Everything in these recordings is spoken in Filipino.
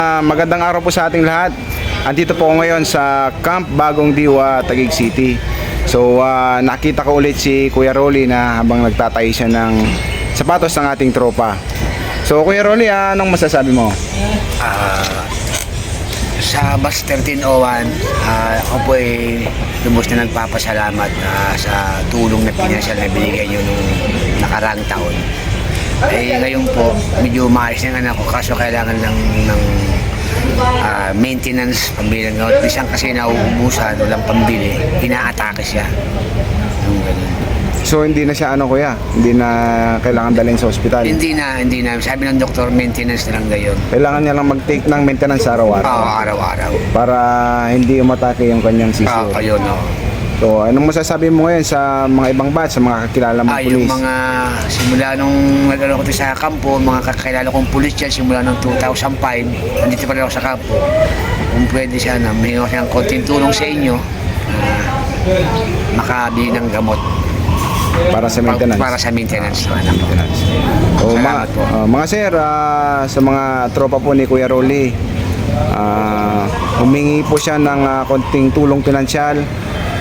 Magandang araw po sa ating lahat. Andito po ako ngayon sa Camp Bagong Diwa, Taguig City. So nakita ko ulit si Kuya Rolly na habang nagtatay siya ng sapatos ng ating tropa. So Kuya Rolly, anong masasabi mo? Sa Bus 1301, ako po ay lubos na nagpapasalamat sa tulong na pinasyal na binigay nyo nung nakaraang taon. Ngayon po, medyo maayos ng anak ko kaso kailangan lang ng maintenance, pambili ng gamot. Isang kasi nauubusan, walang pambili, inaatake siya. So hindi na siya kuya, hindi na kailangan dalhin sa ospital. Hindi na. Sabi ng doktor, maintenance na lang gayon. Kailangan niya lang mag-take ng maintenance araw-araw. Oo, araw-araw. Para hindi umatake yung kanyang sisi. Ayun, So, anong masasabi mo ngayon sa mga ibang batch, sa mga kakilala mong pulis? Yung mga simula nung nag-ano ko sa kampo, mga kakilala kong pulis dyan, simula nung 2005, nandito pa rin ako sa kampo. Kung pwede sana, may ako ng konting tulong sa inyo, makabili ng gamot. Para sa maintenance? Para sa maintenance ng anak ko. So, Salamat po. Mga sir, sa mga tropa po ni Kuya Rolly, humingi po siya ng konting tulong pinansyal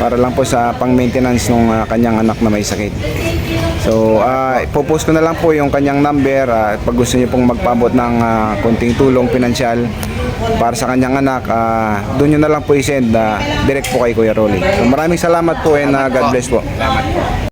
para lang po sa pang-maintenance ng kanyang anak na may sakit. So, ipopost ko na lang po yung kanyang number. Pag gusto niyo pong magpaabot ng konting tulong pinansyal para sa kanyang anak, doon nyo na lang po i-send direct po kay Kuya Rolly. So, maraming salamat po and God bless po. Salamat po.